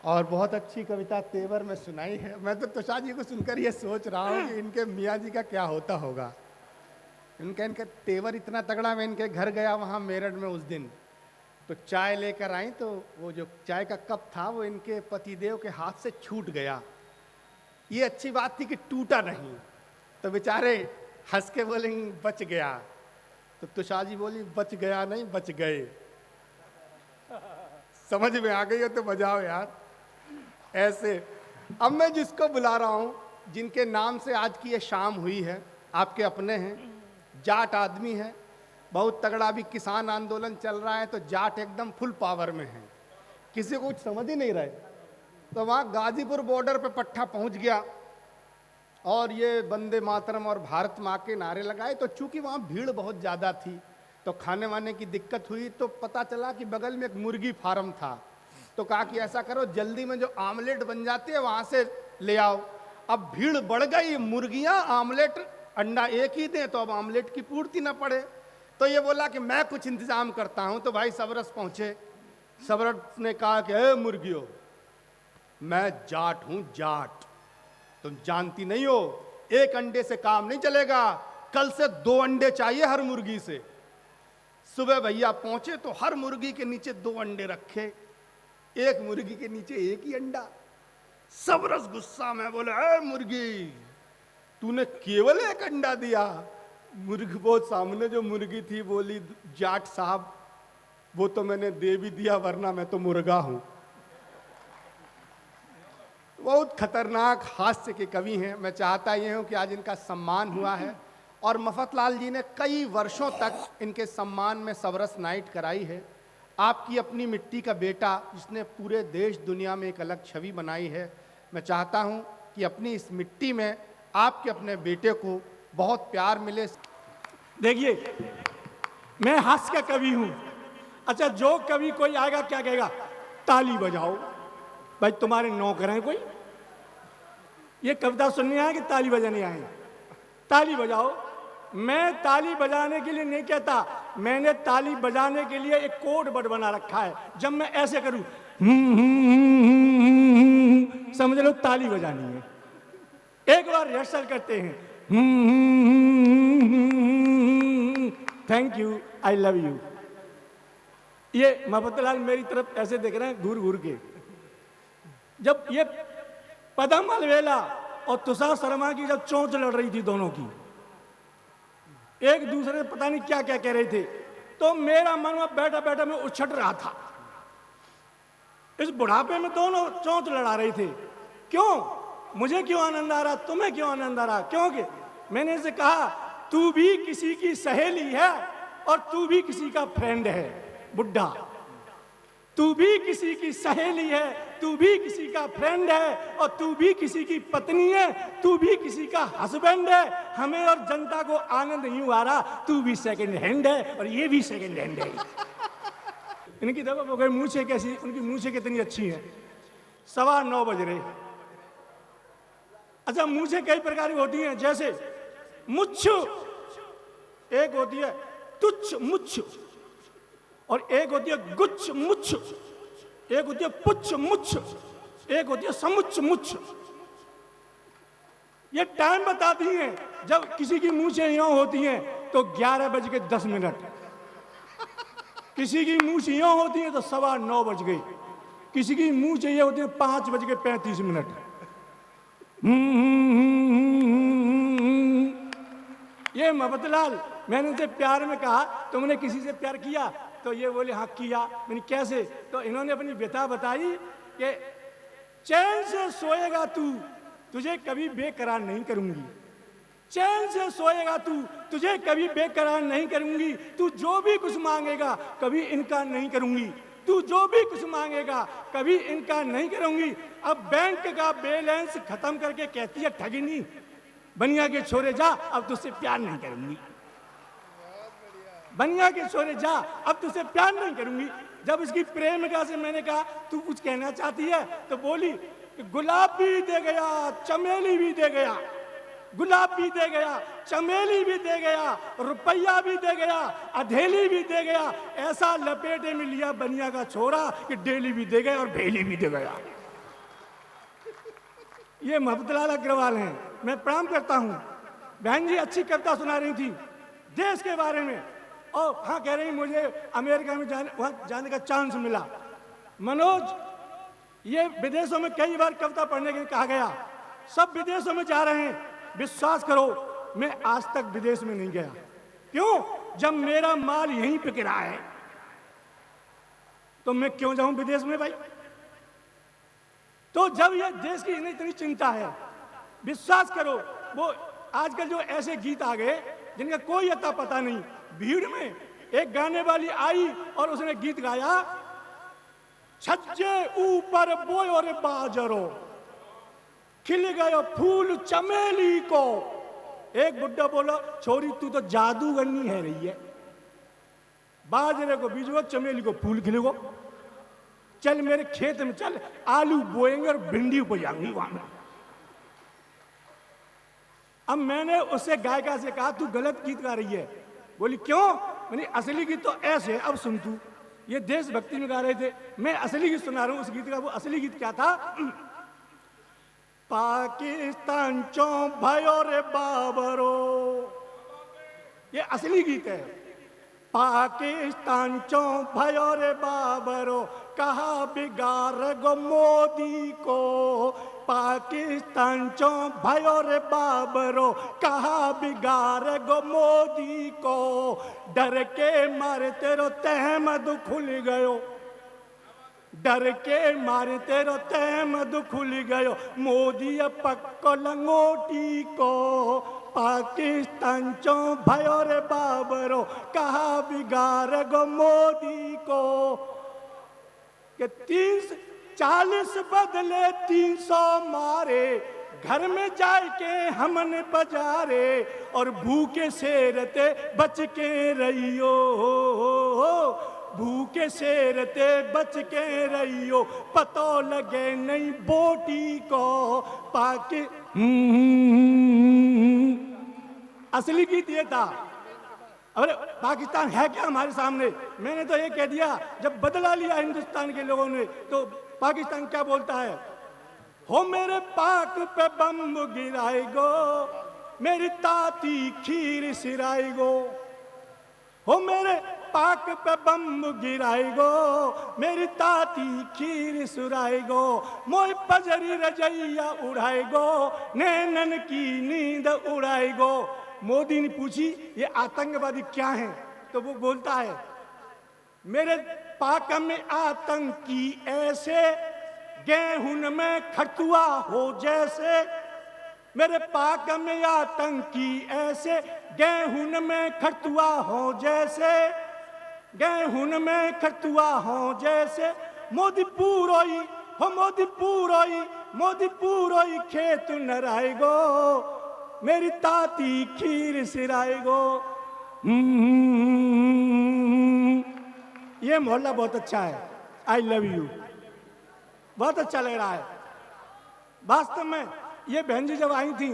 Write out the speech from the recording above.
और बहुत अच्छी कविता तेवर में सुनाई है। मैं तो तुषार जी को सुनकर ये सोच रहा हूँ कि इनके मियाँ जी का क्या होता होगा। इनका तेवर इतना तगड़ा। मैं इनके घर गया वहाँ मेरठ में उस दिन, तो चाय लेकर आई, तो वो जो चाय का कप था वो इनके पतिदेव के हाथ से छूट गया। ये अच्छी बात थी कि टूटा नहीं, तो बेचारे हंस के बोलेंगे बच गया। तो तुषार जी बोली बच गया नहीं, बच गए। समझ में आ गई हो तो बजाओ यार ऐसे। अब मैं जिसको बुला रहा हूं, जिनके नाम से आज की ये शाम हुई है, आपके अपने हैं, जाट आदमी है, बहुत तगड़ा। भी किसान आंदोलन चल रहा है तो जाट एकदम फुल पावर में है, किसी को कुछ समझ ही नहीं रहे। तो वहां गाजीपुर बॉर्डर पे पट्टा पहुंच गया और ये वंदे मातरम और भारत माँ के नारे लगाए। तो चूंकि वहां भीड़ बहुत ज्यादा थी तो खाने वाने की दिक्कत हुई। तो पता चला कि बगल में एक मुर्गी फार्म था, तो कहा कि ऐसा करो जल्दी में जो आमलेट बन जाती है वहां से ले आओ। अब भीड़ बढ़ गई, मुर्गियां आमलेट अंडा एक ही दें तो अब आमलेट की पूर्ति ना पड़े। तो ये बोला कि मैं कुछ इंतजाम करता हूं। तो भाई सबरस पहुंचे। सबरस ने कहा कि ए मुर्गियों, मैं जाट हूं, जाट, तुम जानती नहीं हो, एक अंडे से काम नहीं चलेगा, कल से 2 अंडे चाहिए हर मुर्गी से। सुबह भैया पहुंचे तो हर मुर्गी के नीचे 2 अंडे रखे, एक मुर्गी के नीचे एक ही अंडा। सबरस गुस्सा में बोले ए मुर्गी, तूने केवल एक अंडा दिया। मुर्गी वो सामने जो मुर्गी थी बोली जाट साहब वो तो मैंने दे भी दिया, वरना मैं तो मुर्गा हूं। बहुत खतरनाक हास्य के कवि हैं। मैं चाहता ये हूं कि आज इनका सम्मान हुआ है और मफतलाल जी ने कई वर्षों तक इनके सम्मान में सबरस नाइट कराई है। आपकी अपनी मिट्टी का बेटा जिसने पूरे देश दुनिया में एक अलग छवि बनाई है, मैं चाहता हूं कि अपनी इस मिट्टी में आपके अपने बेटे को बहुत प्यार मिले। देखिए, मैं हास्य का कवि हूं। अच्छा, जो कवि कोई आएगा क्या कहेगा? ताली बजाओ। भाई तुम्हारे नौकर हैं कोई? ये कविता सुनने आए कि ताली बजाने आए? ताली बजाओ। मैं ताली बजाने के लिए नहीं कहता, मैंने ताली बजाने के लिए एक कोड वर्ड बना रखा है। जब मैं ऐसे करूं समझ लो ताली बजानी है। एक बार रिहर्सल करते हैं। Thank you, I love you. ये मोहब्बतलाल मेरी तरफ ऐसे देख रहे हैं घूर घूर के। जब ये पदम अलवेला और तुषार शर्मा की जब चोंच लड़ रही थी दोनों की, एक दूसरे से पता नहीं क्या क्या कह रहे थे, तो मेरा मन में बैठा बैठा मैं उछट रहा था। इस बुढ़ापे में दोनों चोंच लड़ा रहे थे। क्यों? मुझे क्यों आनंद आ रहा, तुम्हें क्यों आनंद आ रहा? क्योंकि मैंने इसे कहा तू भी किसी की सहेली है और तू भी किसी का फ्रेंड है बुड्ढा। तू भी किसी की सहेली है, तू भी किसी का फ्रेंड है और तू भी किसी की पत्नी है, तू भी किसी का हस्बैंड है। हमें और जनता को आनंद नहीं आ रहा, तू भी सेकंड हैंड है और ये भी सेकंड हैंड है। इनकी देखो मूछें कैसी, उनकी मूछें कितनी अच्छी हैं। 9:15 बज रहे। अच्छा, मूछें कई प्रकार की होती हैं, जैसे मुच्छ, एक होती है तुच्छ मुच्छ, और एक होती है गुच्छ मुच्छ, एक होती है पुच्छ मुच्छ, एक होती है समुच्छ मुच्छ। ये टाइम बताती हैं। जब किसी की मूछें यूं होती हैं तो 11:10, किसी की मूछ यूं होती है तो 9:15 बज गई, किसी की मूछ ये होती है 5:35। ये मोहब्बतलाल, मैंने उनसे प्यार में कहा तुमने किसी से प्यार किया? तो ये बोले हाँ किया। मैंने कैसे? तो इन्होंने अपनी व्यथा बताई कि चैन से सोएगा तू, तुझे कभी बेकरार नहीं करूंगी। चैन से सोएगा तू, तुझे कभी बेकरार नहीं करूंगी। तू जो भी कुछ मांगेगा कभी इनकार नहीं करूंगी। तू जो भी कुछ मांगेगा कभी इनकार नहीं करूंगी। अब बैंक का बैलेंस खत्म करके कहती है ठगिनी, बनिया के छोरे जा, अब तुझसे प्यार नहीं करूंगी। बनिया के छोरे जा, अब तुझसे प्यार नहीं करूंगी। जब इसकी प्रेमिका से मैंने कहा तू कुछ कहना चाहती है, तो बोली गुलाब भी दे गया, चमेली भी दे गया, गुलाब भी दे गया, चमेली भी दे गया, रुपया भी दे गया, अधेली भी दे गया। ऐसा लपेटे में लिया बनिया का छोरा कि डेली भी दे गया और भेली भी दे गया। ये मोहब्बतलाल अग्रवाल हैं, मैं प्रणाम करता हूँ। बहन जी अच्छी कविता सुना रही थी देश के बारे में, और हाँ कह रही मुझे अमेरिका में वहाँ जाने का चांस मिला। मनोज, ये विदेशों में कई बार कविता पढ़ने के लिए कहा गया, सब विदेशों में जा रहे हैं, विश्वास करो मैं आज तक विदेश में नहीं गया। क्यों? जब मेरा माल यहीं बिक रहा है तो मैं क्यों जाऊं विदेश में भाई? तो जब ये देश की इतनी चिंता है, विश्वास करो, वो आजकल जो ऐसे गीत आ गए जिनका कोई अता पता नहीं, भीड़ में एक गाने वाली आई और उसने गीत गाया, छज्जे ऊपर बोयो रे बाजरो, खिल गयो फूल चमेली को। एक बुड्ढा बोला, छोरी तू तो जादूगरनी है रही है, बाजरे को बीजो, चमेली को फूल खिलेगो, चल मेरे खेत में चल, आलू बोएंगे और भिंडी उपजाऊंगी वहां में। अब मैंने उससे गायिका से कहा तू गलत गीत गा रही है। बोली क्यों? मैंने असली गीत तो ऐसे है, अब सुन तू, ये देशभक्ति में गा रहे थे, मैं असली गीत सुना रहा हूं उस गीत का। वो असली गीत क्या था? पाकिस्तान चो भयो रे बाबरो, ये असली गीत है। पाकिस्तान चो भयो रे बाबरो, कहा बिगाड़ गो मोदी को। पाकिस्तान चो भयो रे बाबरो, कहा बिगाड़ गो मोदी को। डर के मारे तेरो तहमद खुल गयो, डर के मारे तेरो तहमद खुल गयो, मोदी पक्को लंगोटी को। पाकिस्तान चो भयो रे बाबरो, कहा बिगाड़ गो मोदी को। कि 30-40 बदले 300 मारे, घर में जाके हमने बजारे, और भूखे से रहते बच के रहियो, भूखे से रहते बच के रहियो, पतो लगे नहीं बोटी को। असली गीत ये था। अरे पाकिस्तान है क्या हमारे सामने? मैंने तो ये कह दिया, जब बदला लिया हिंदुस्तान के लोगों ने तो पाकिस्तान क्या बोलता है? हो मेरे पाक पे बम गिराएगो, मेरी ताती खीर सिराएगो। हो मेरे पाक पे बम गिराएगो, मेरी ताती खीर सुराएगो। मोय पजरी रजैया उड़ाएगो, नैनन की नींद उड़ाएगो। मोदी ने पूछी ये आतंकवादी क्या हैं? तो वो बोलता है मेरे पाक में आतंकी ऐसे, गेहूं में खटुआ हो जैसे। मेरे पाक में आतंकी ऐसे, गेहूं में खटुआ हो जैसे, गेहूं में खटुआ हो जैसे। मोदी पूरोई हो, मोदी पूरोई, मोदी पूरोई खेत नराएगो, मेरी ताती खीर सिराएगो। ये मोहल्ला बहुत अच्छा है, आई लव यू, बहुत अच्छा लग रहा है। वास्तव में ये बहन जी जब आई थी